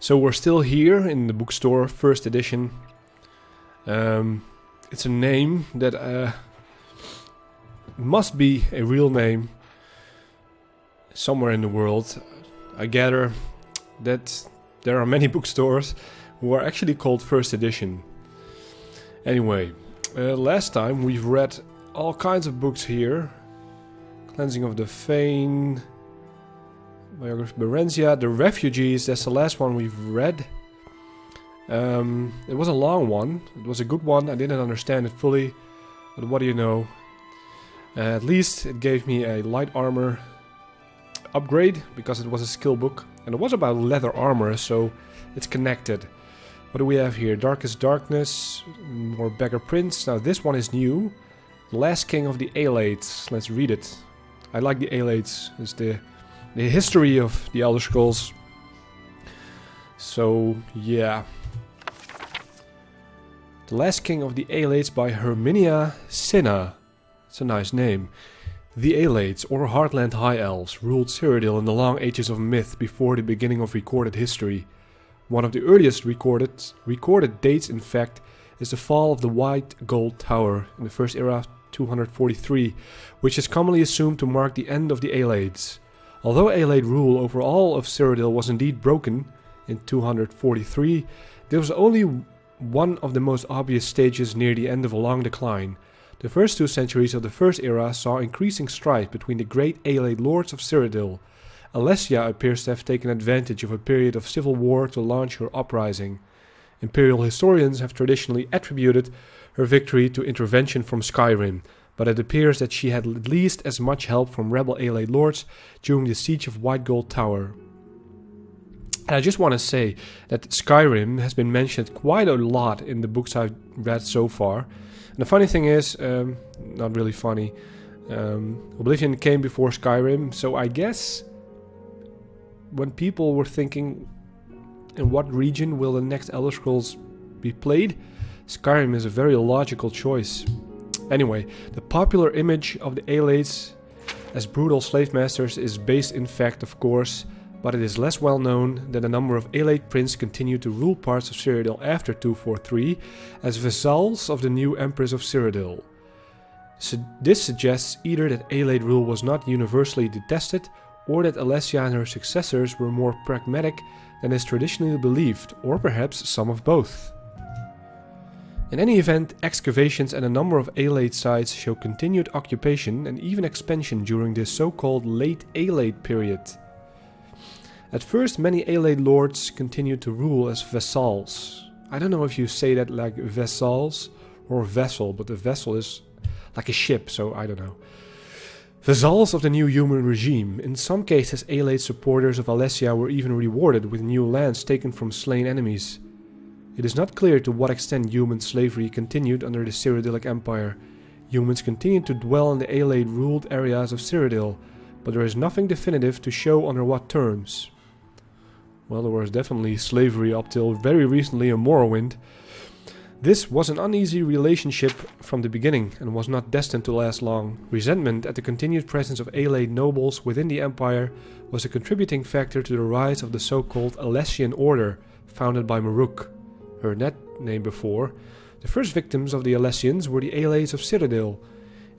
So we're still here in the bookstore, first edition. It's a name that must be a real name somewhere in the world. I gather that there are many bookstores who are actually called first edition. Anyway, last time we've read all kinds of books here. Cleansing of the Fane, Biography of Berenzia, The Refugees, that's the last one we've read. It was a long one, it was a good one, I didn't understand it fully, but what do you know. At least it gave me a light armor upgrade, because it was a skill book, and it was about leather armor, so it's connected. What do we have here? Darkest Darkness, more Beggar Prince. Now this one is new. The Last King of the Ayleids. Let's read it. I like the Ayleids. It's the history of the Elder Scrolls. So, yeah. The Last King of the Ayleids by Herminia Cinna. It's a nice name. The Ayleids, or Heartland High Elves, ruled Cyrodiil in the long ages of myth before the beginning of recorded history. One of the earliest recorded dates, in fact, is the fall of the White Gold Tower in the First Era 243, which is commonly assumed to mark the end of the Ayleids. Although Ayleid rule over all of Cyrodiil was indeed broken in 243, there was only one of the most obvious stages near the end of a long decline. The first 2 centuries of the First Era saw increasing strife between the great Ayleid lords of Cyrodiil. Alessia appears to have taken advantage of a period of civil war to launch her uprising. Imperial historians have traditionally attributed her victory to intervention from Skyrim, but it appears that she had at least as much help from rebel Ayleid lords during the siege of White Gold Tower. And I just want to say that Skyrim has been mentioned quite a lot in the books I've read so far. And the funny thing is, not really funny, Oblivion came before Skyrim, so I guess when people were thinking in what region will the next Elder Scrolls be played, Skyrim is a very logical choice. Anyway, the popular image of the Ayleids as brutal slave masters is based in fact, of course, but it is less well known that a number of Ayleid princes continued to rule parts of Cyrodiil after 243 as vassals of the new Empress of Cyrodiil. This suggests either that Ayleid rule was not universally detested, or that Alessia and her successors were more pragmatic than is traditionally believed, or perhaps some of both. In any event, excavations at a number of Ayleid sites show continued occupation and even expansion during this so-called late Ayleid period. At first, many Ayleid lords continued to rule as vassals. I don't know if you say that like vassals or vessel, but a vessel is like a ship, so I don't know. Vassals of the new human regime. In some cases, Ayleid supporters of Alessia were even rewarded with new lands taken from slain enemies. It is not clear to what extent human slavery continued under the Cyrodiilic Empire. Humans continued to dwell in the Ayleid-ruled areas of Cyrodiil, but there is nothing definitive to show under what terms. Well, there was definitely slavery up till very recently in Morrowind. This was an uneasy relationship from the beginning and was not destined to last long. Resentment at the continued presence of Ayleid nobles within the empire was a contributing factor to the rise of the so-called Alessian Order, founded by Maruk. Heard that name before. The first victims of the Alessians were the Ayleids of Cyrodiil.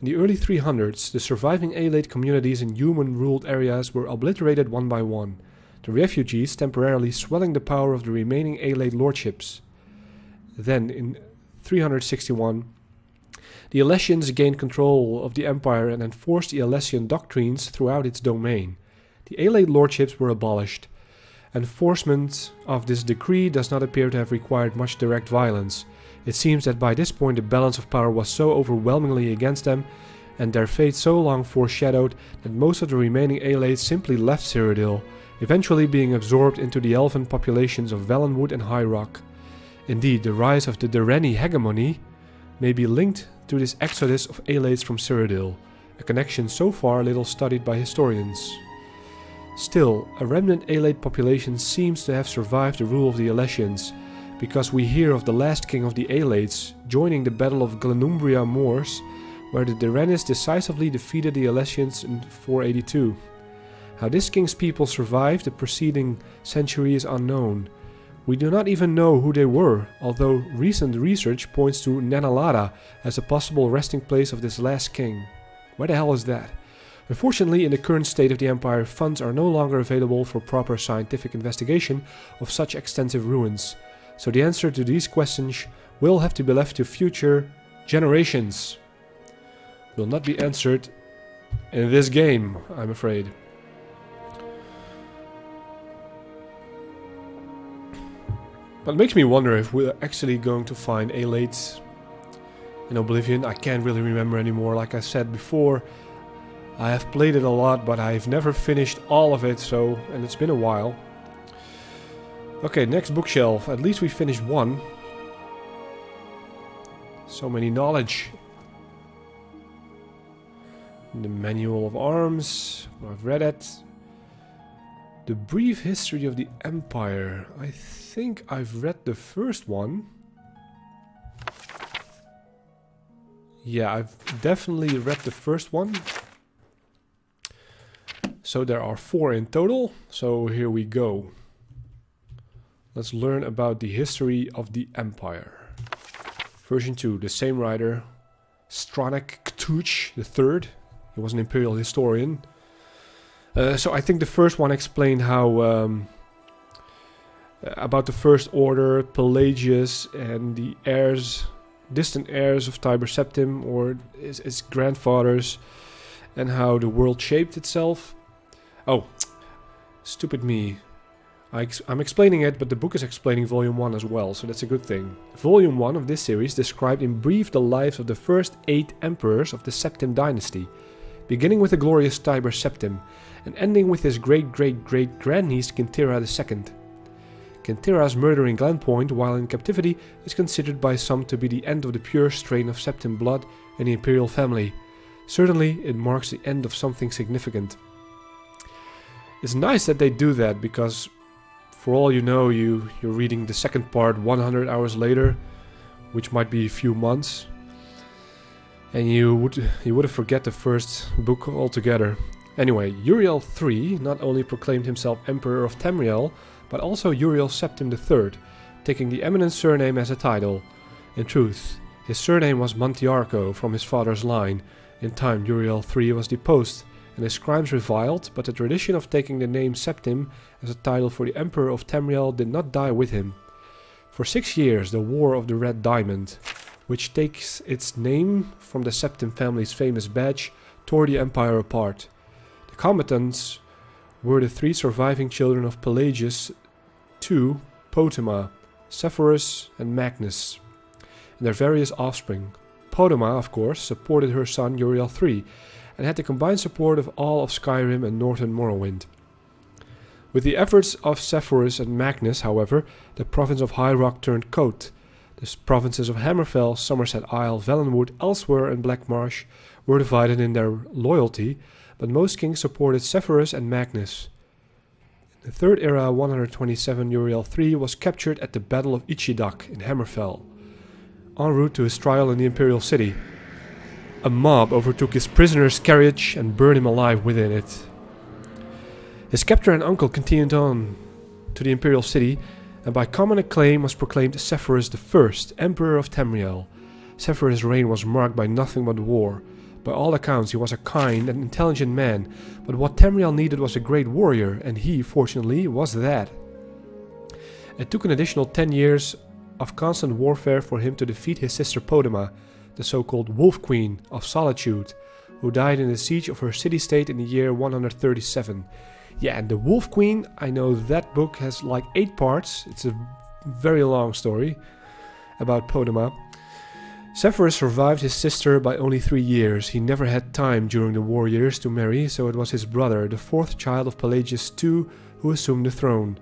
In the early 300s, the surviving Ayleid communities in human-ruled areas were obliterated one by one, the refugees temporarily swelling the power of the remaining Ayleid lordships. Then, in 361, the Alessians gained control of the empire and enforced the Alessian doctrines throughout its domain. The Ayleid lordships were abolished. Enforcement of this decree does not appear to have required much direct violence. It seems that by this point the balance of power was so overwhelmingly against them, and their fate so long foreshadowed, that most of the remaining Ayleids simply left Cyrodiil, eventually being absorbed into the elven populations of Valenwood and High Rock. Indeed, the rise of the Dereni hegemony may be linked to this exodus of Ayleids from Cyrodiil, a connection so far little studied by historians. Still, a remnant Ayleid population seems to have survived the rule of the Alessians, because we hear of the last king of the Ayleids joining the Battle of Glanumbria Moors, where the Derenis decisively defeated the Alessians in 482. How this king's people survived the preceding century is unknown. We do not even know who they were, although recent research points to Nanalada as a possible resting place of this last king. Where the hell is that? Unfortunately, in the current state of the Empire, funds are no longer available for proper scientific investigation of such extensive ruins. So the answer to these questions will have to be left to future generations. Will not be answered in this game, I'm afraid. But it makes me wonder if we're actually going to find Ayleids in Oblivion. I can't really remember anymore. Like I said before, I have played it a lot, but I've never finished all of it, and it's been a while. Okay, next bookshelf. At least we finished one. So many knowledge. The Manual of Arms. I've read it. The Brief History of the Empire. I think I've read the first one. Yeah, I've definitely read the first one. So there are 4 in total. So here we go. Let's learn about the history of the Empire. Version 2, the same writer, Stranek Ktuch III. He was an Imperial historian. So I think the first one explained how about the First Order, Pelagius, and the heirs, distant heirs of Tiber Septim, or his grandfathers, and how the world shaped itself. Oh, stupid me. I'm explaining it, but the book is explaining Volume 1 as well, so that's a good thing. Volume 1 of this series described in brief the lives of the first 8 emperors of the Septim dynasty, beginning with the glorious Tiber Septim, and ending with his great-great-great-grandniece Kintira II. Kintira's murder in Glenpoint while in captivity is considered by some to be the end of the pure strain of Septim blood in the Imperial family. Certainly, it marks the end of something significant. It's nice that they do that, because for all you know, you're reading the second part 100 hours later, which might be a few months, and you would have forget the first book altogether. Anyway, Uriel III not only proclaimed himself Emperor of Tamriel, but also Uriel Septim III, taking the eminent surname as a title. In truth, his surname was Montiarco from his father's line. In time, Uriel III was deposed, and his crimes reviled, but the tradition of taking the name Septim as a title for the Emperor of Tamriel did not die with him. For 6 years, the War of the Red Diamond, which takes its name from the Septim family's famous badge, tore the empire apart. The combatants were the 3 surviving children of Pelagius II, Potema, Severus, and Magnus, and their various offspring. Potema, of course, supported her son Uriel III, and had the combined support of all of Skyrim and northern Morrowind. With the efforts of Severus and Magnus, however, the province of High Rock turned coat. The provinces of Hammerfell, Somerset Isle, Valenwood, Elsewhere, and Blackmarsh were divided in their loyalty, but most kings supported Severus and Magnus. In the Third Era, 127 Uriel III was captured at the Battle of Ichidak in Hammerfell. En route to his trial in the Imperial city, a mob overtook his prisoner's carriage and burned him alive within it. His captor and uncle continued on to the Imperial city, and by common acclaim was proclaimed Severus I, Emperor of Tamriel. Severus' reign was marked by nothing but war. By all accounts, he was a kind and intelligent man, but what Tamriel needed was a great warrior, and he, fortunately, was that. It took an additional 10 years of constant warfare for him to defeat his sister Potema, the so-called Wolf Queen of Solitude, who died in the siege of her city-state in the year 137. Yeah, and the Wolf Queen, I know that book has like 8 parts. It's a very long story about Potema. Severus survived his sister by only 3 years. He never had time during the war years to marry, so it was his brother, the 4th child of Pelagius II, who assumed the throne.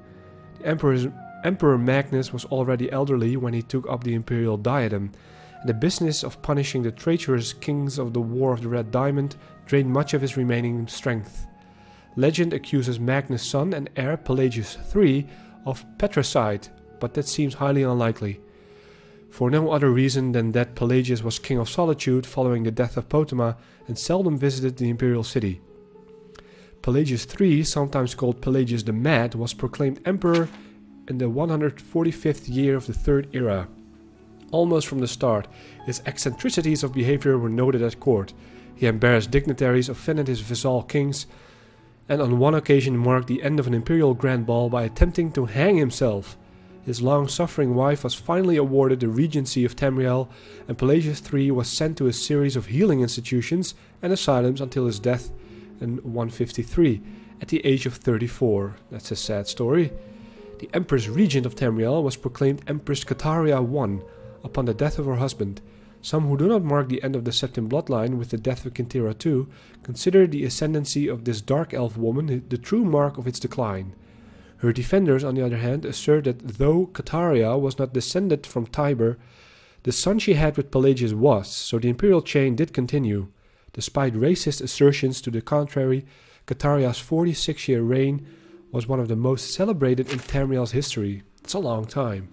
The Emperor Magnus was already elderly when he took up the imperial diadem, and the business of punishing the traitorous kings of the War of the Red Diamond drained much of his remaining strength. Legend accuses Magnus' son and heir Pelagius III of patricide, but that seems highly unlikely, for no other reason than that Pelagius was king of Solitude following the death of Potema and seldom visited the imperial city. Pelagius III, sometimes called Pelagius the Mad, was proclaimed emperor in the 145th year of the Third Era. Almost from the start, his eccentricities of behavior were noted at court. He embarrassed dignitaries, offended his vassal kings, and on one occasion marked the end of an imperial grand ball by attempting to hang himself. His long-suffering wife was finally awarded the regency of Tamriel, and Pelagius III was sent to a series of healing institutions and asylums until his death in 153, at the age of 34. That's a sad story. The Empress Regent of Tamriel was proclaimed Empress Cataria I upon the death of her husband. Some who do not mark the end of the Septim bloodline with the death of Kintera II consider the ascendancy of this dark elf woman the true mark of its decline. Her defenders, on the other hand, assert that though Cataria was not descended from Tiber, the son she had with Pelagius was, so the imperial chain did continue. Despite racist assertions to the contrary, Cataria's 46-year reign was one of the most celebrated in Tamriel's history. It's a long time.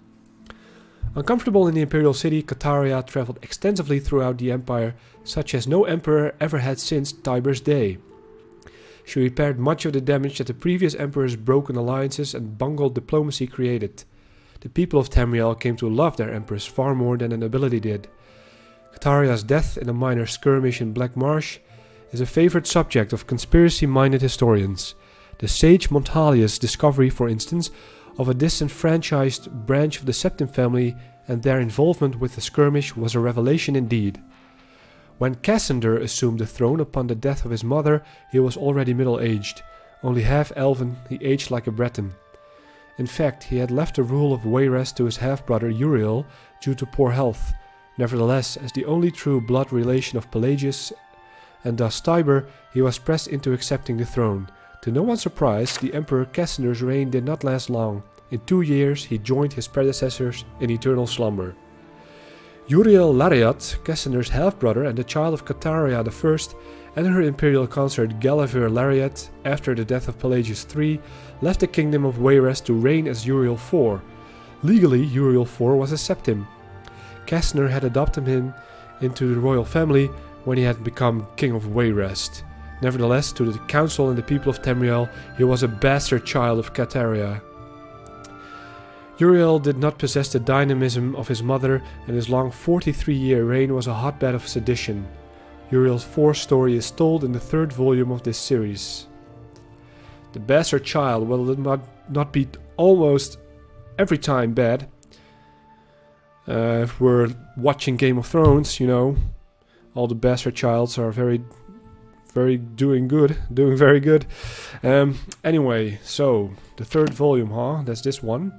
Uncomfortable in the imperial city, Cataria traveled extensively throughout the empire, such as no emperor ever had since Tiber's day. She repaired much of the damage that the previous emperor's broken alliances and bungled diplomacy created. The people of Tamriel came to love their empress far more than the nobility did. Cataria's death in a minor skirmish in Black Marsh is a favorite subject of conspiracy-minded historians. The sage Montalius' discovery, for instance, of a disenfranchised branch of the Septim family and their involvement with the skirmish was a revelation indeed. When Cassander assumed the throne upon the death of his mother, he was already middle-aged. Only half-elven, he aged like a Breton. In fact, he had left the rule of Wayrest to his half-brother Uriel due to poor health. Nevertheless, as the only true blood relation of Pelagius and thus Tiber, he was pressed into accepting the throne. To no one's surprise, the Emperor Cassander's reign did not last long. In 2 years, he joined his predecessors in eternal slumber. Uriel Lariat, Cassander's half-brother and the child of Cataria I, and her imperial consort Galavir Lariat, after the death of Pelagius III, left the kingdom of Wayrest to reign as Uriel IV. Legally, Uriel IV was a Septim. Cassander had adopted him into the royal family when he had become king of Wayrest. Nevertheless, to the council and the people of Tamriel, he was a bastard child of Cataria. Uriel did not possess the dynamism of his mother, and his long 43-year reign was a hotbed of sedition. Uriel's fourth story is told in the 3rd volume of this series. The bastard child will not be almost every time bad. If we're watching Game of Thrones, you know, all the bastard childs are doing very good. Anyway, so the 3rd volume, that's this one.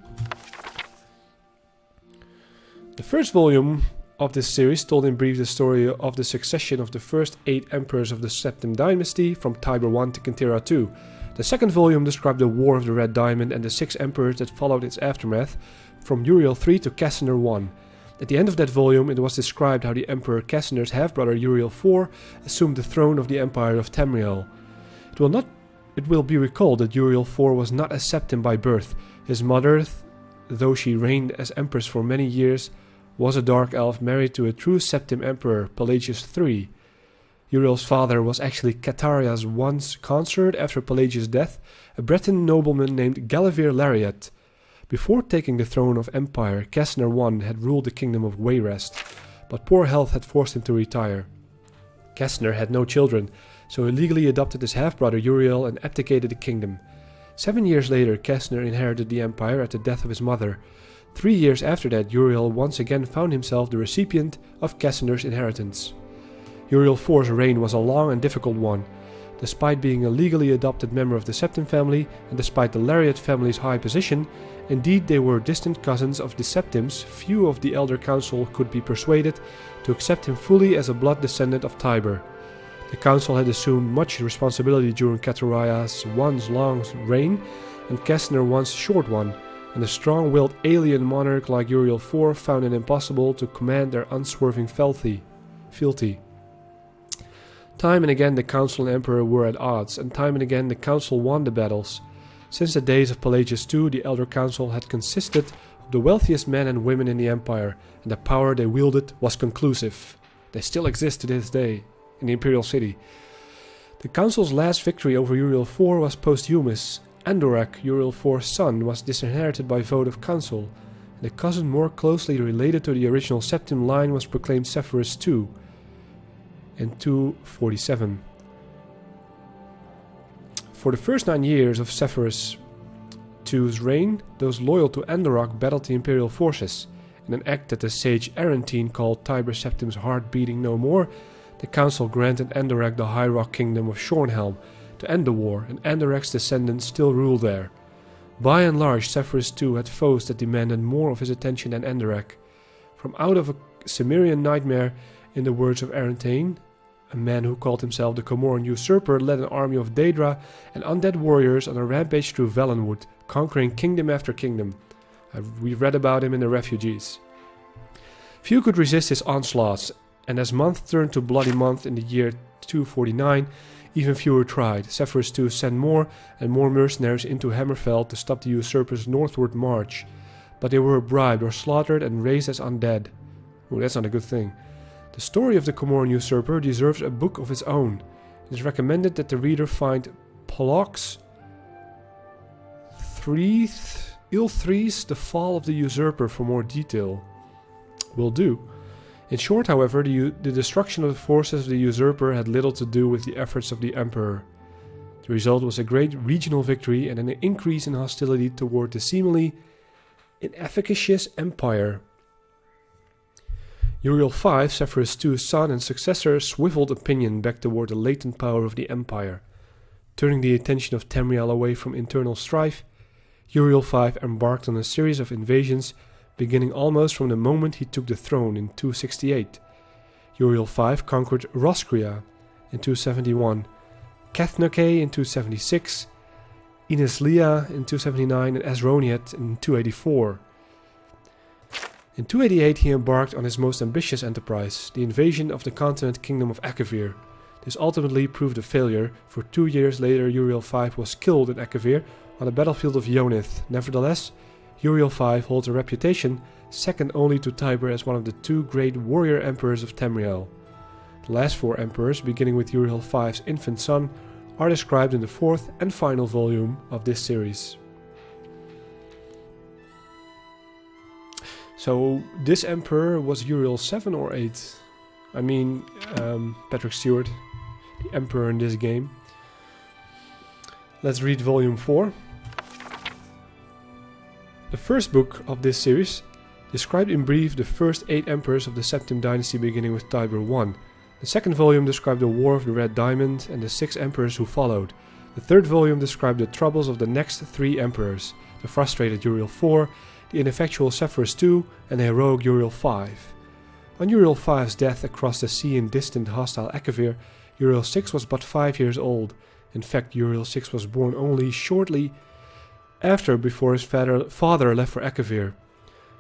The 1st volume of this series told in brief the story of the succession of the first 8 emperors of the Septim dynasty from Tiber I to Kintera II. The 2nd volume described the War of the Red Diamond and the 6 emperors that followed its aftermath, from Uriel III to Cassander I. At the end of that volume, it was described how the Emperor Cassander's half-brother Uriel IV assumed the throne of the Empire of Tamriel. It will be recalled that Uriel IV was not a Septim by birth. His mother, though she reigned as empress for many years, was a dark elf married to a true Septim emperor, Pelagius III. Uriel's father was actually Cataria's once consort after Pelagius' death, a Breton nobleman named Galavir Lariat. Before taking the throne of empire, Cassander I had ruled the kingdom of Wayrest, but poor health had forced him to retire. Cassander had no children, so he legally adopted his half-brother Uriel and abdicated the kingdom. 7 years later, Cassander inherited the empire at the death of his mother. 3 years after that, Uriel once again found himself the recipient of Cassander's inheritance. Uriel IV's reign was a long and difficult one. Despite being a legally adopted member of the Septim family, and despite the Lariat family's high position, indeed they were distant cousins of the Septims, few of the Elder Council could be persuaded to accept him fully as a blood descendant of Tiber. The council had assumed much responsibility during Cataria's I's long reign and Cassander I's short one, and a strong-willed alien monarch like Uriel IV found it impossible to command their unswerving fealty. Time and again the council and emperor were at odds, and time and again the council won the battles. Since the days of Pelagius II, the Elder Council had consisted of the wealthiest men and women in the empire, and the power they wielded was conclusive. They still exist to this day in the Imperial city. The council's last victory over Uriel IV was posthumous. Andorak, Uriel IV's son, was disinherited by vote of council, and the cousin more closely related to the original Septim line was proclaimed Severus II in 247. For the first 9 years of Severus II's reign, those loyal to Andorak battled the Imperial forces. In an act that the sage Arantine called Tiber Septim's heart beating no more, the council granted Andorak the High Rock Kingdom of Shornhelm to end the war, and Andorak's descendants still rule there. By and large, Severus II had foes that demanded more of his attention than Andorak. From out of a Cimmerian nightmare, in the words of Arantine, a man who called himself the Comoran usurper led an army of Daedra and undead warriors on a rampage through Valenwood, conquering kingdom after kingdom. We read about him in the Refugees. Few could resist his onslaughts, and as month turned to bloody month in the year 249, even fewer tried. Severus II sent more and more mercenaries into Hammerfell to stop the usurper's northward march, but they were bribed or slaughtered and raised as undead. Oh, that's not a good thing. The story of the Comoran usurper deserves a book of its own. It is recommended that the reader find Pollock's Ilthries, The Fall of the Usurper for more detail. Will do. In short, however, the destruction of the forces of the usurper had little to do with the efforts of the emperor. The result was a great regional victory and an increase in hostility toward the seemingly inefficacious empire. Uriel V, Severus II's son and successor, swiveled opinion back toward the latent power of the empire. Turning the attention of Tamriel away from internal strife, Uriel V embarked on a series of invasions, beginning almost from the moment he took the throne in 268. Uriel V conquered Roscria in 271, Cathnoce in 276, Ineslia in 279 and Asroniet in 284. In 288 he embarked on his most ambitious enterprise, the invasion of the continent kingdom of Akavir. This ultimately proved a failure, for 2 years later Uriel V was killed in Akavir on the battlefield of Yonith. Nevertheless, Uriel V holds a reputation second only to Tiber as one of the 2 great warrior emperors of Tamriel. The last 4 emperors, beginning with Uriel V's infant son, are described in the 4th and final volume of this series. So this emperor was Uriel 7 or 8? I mean, Patrick Stewart, the emperor in this game. Let's read volume 4. The first book of this series described in brief the first 8 emperors of the Septim dynasty beginning with Tiber I. The second volume described the War of the Red Diamond and the 6 emperors who followed. The third volume described the troubles of the next 3 emperors, the frustrated Uriel IV, the ineffectual Severus II, and the heroic Uriel V. On Uriel V's death across the sea in distant hostile Akavir, Uriel VI was but 5 years old. In fact, Uriel VI was born only shortly before his father left for Akavir.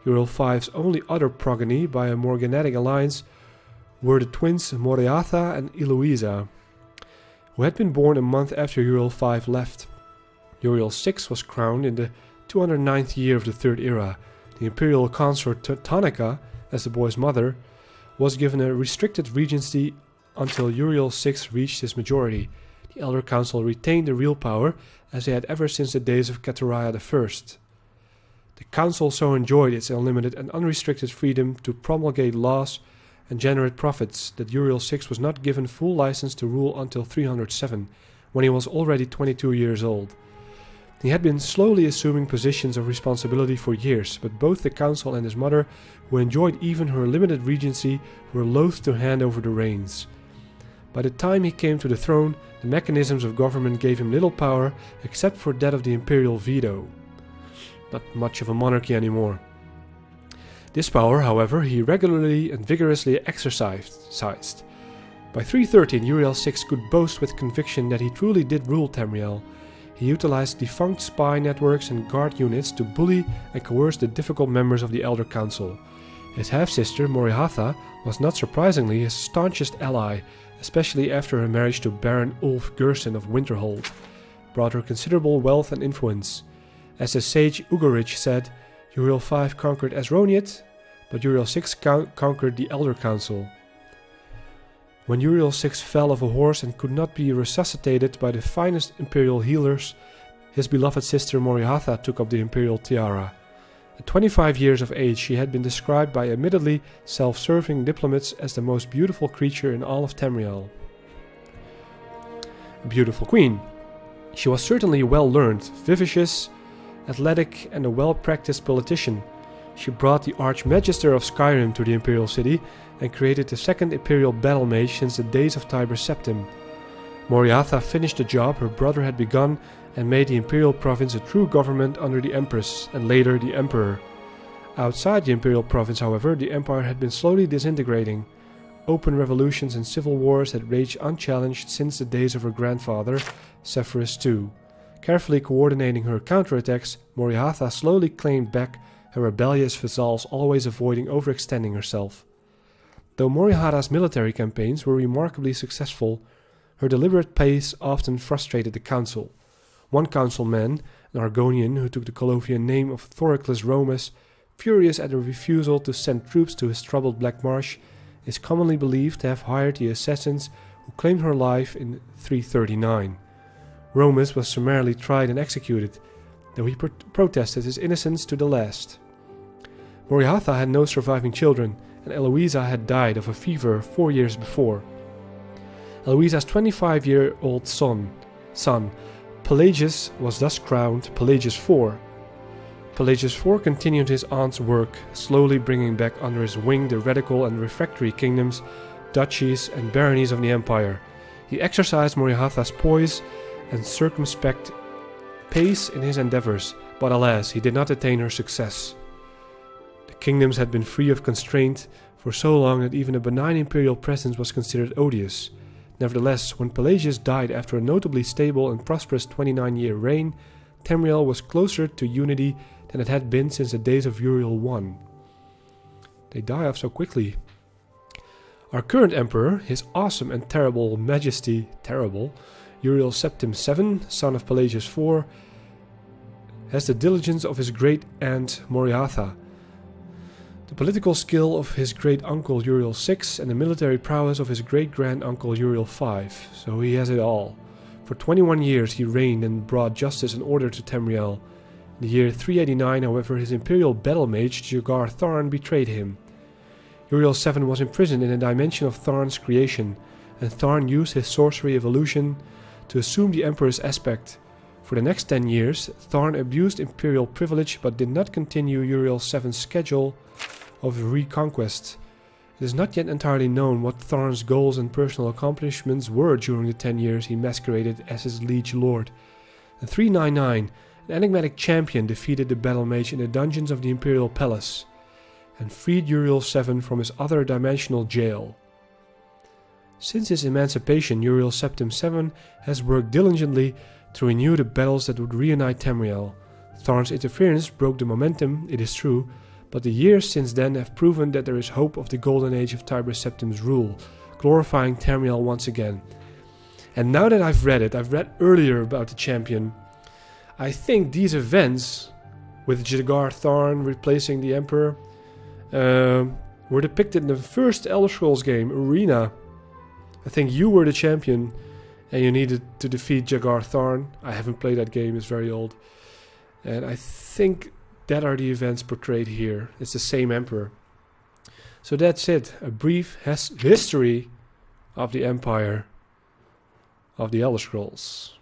Uriel V's only other progeny by a morganatic alliance were the twins Moriatha and Eloisa, who had been born a month after Uriel V left. Uriel VI was crowned in the 209th year of the Third Era. The Imperial consort Teutonica, as the boy's mother, was given a restricted regency until Uriel VI reached his majority. The Elder Council retained the real power, as they had ever since the days of Catariah I. The Council so enjoyed its unlimited and unrestricted freedom to promulgate laws and generate profits that Uriel VI was not given full license to rule until 307, when he was already 22 years old. He had been slowly assuming positions of responsibility for years, but both the council and his mother, who enjoyed even her limited regency, were loath to hand over the reins. By the time he came to the throne, the mechanisms of government gave him little power except for that of the imperial veto. Not much of a monarchy anymore. This power, however, he regularly and vigorously exercised. By 313, Uriel VI could boast with conviction that he truly did rule Tamriel. He utilized defunct spy networks and guard units to bully and coerce the difficult members of the Elder Council. His half-sister, Morihatha, was not surprisingly his staunchest ally, especially after her marriage to Baron Ulf Gerson of Winterhold, brought her considerable wealth and influence. As the sage Ugorich said, Uriel V conquered Asroniet, but Uriel VI conquered the Elder Council. When Uriel VI fell off a horse and could not be resuscitated by the finest imperial healers, His beloved sister Morihatha took up the Imperial tiara. At 25 years of age, she had been described by admittedly self-serving diplomats as the most beautiful creature in all of Tamriel. A beautiful queen. She was certainly well-learned, vivacious, athletic, and a well-practiced politician. She brought the Archmagister of Skyrim to the Imperial city and created the second Imperial battle mage since the days of Tiber Septim. Morihatha finished the job her brother had begun and made the Imperial province a true government under the Empress and later the Emperor. Outside the Imperial province, however, the Empire had been slowly disintegrating. Open revolutions and civil wars had raged unchallenged since the days of her grandfather, Severus II. Carefully coordinating her counterattacks, Morihatha slowly claimed back her rebellious vassals, always avoiding overextending herself. Though Morihatha's military campaigns were remarkably successful, her deliberate pace often frustrated the council. One councilman, an Argonian who took the Colovian name of Thoricles Romus, furious at the refusal to send troops to his troubled Black Marsh, is commonly believed to have hired the assassins who claimed her life in 339. Romus was summarily tried and executed, though he protested his innocence to the last. Morihatha had no surviving children, and Eloisa had died of a fever 4 years before. Eloisa's 25-year-old son, Pelagius, was thus crowned Pelagius IV. Pelagius IV continued his aunt's work, slowly bringing back under his wing the radical and refractory kingdoms, duchies, and baronies of the empire. He exercised Morihatha's poise and circumspect pace in his endeavors, but alas, he did not attain her success. The kingdoms had been free of constraint for so long that even a benign imperial presence was considered odious. Nevertheless, when Pelagius died after a notably stable and prosperous 29-year reign, Tamriel was closer to unity than it had been since the days of Uriel I. They die off so quickly. Our current emperor, his awesome and terrible majesty, Uriel Septim VII, son of Pelagius IV, has the diligence of his great-aunt Morihatha, the political skill of his great-uncle Uriel VI, and the military prowess of his great-grand-uncle Uriel V, so he has it all. For 21 years he reigned and brought justice and order to Tamriel. In the year 389, however, his imperial battle mage Jagar Tharn betrayed him. Uriel VII was imprisoned in a dimension of Tharn's creation, and Tharn used his sorcery evolution to assume the emperor's aspect. For the next 10 years, Tharn abused imperial privilege but did not continue Uriel VII's schedule of reconquest. It is not yet entirely known what Tharn's goals and personal accomplishments were during the 10 years he masqueraded as his liege lord. In 399, an enigmatic champion defeated the battle mage in the dungeons of the Imperial Palace and freed Uriel VII from his other dimensional jail. Since his emancipation, Uriel Septim VII has worked diligently to renew the battles that would reunite Tamriel. Tharn's interference broke the momentum, it is true, but the years since then have proven that there is hope of the golden age of Tiber Septim's rule, glorifying Tamriel once again. And now that I've read earlier about the champion, I think these events, with Jagar Tharn replacing the Emperor, were depicted in the first Elder Scrolls game, Arena. I think you were the champion and you needed to defeat Jagar Tharn. I haven't played that game, it's very old. And I think that are the events portrayed here. It's the same Emperor. So that's it. A brief history of the Empire of the Elder Scrolls.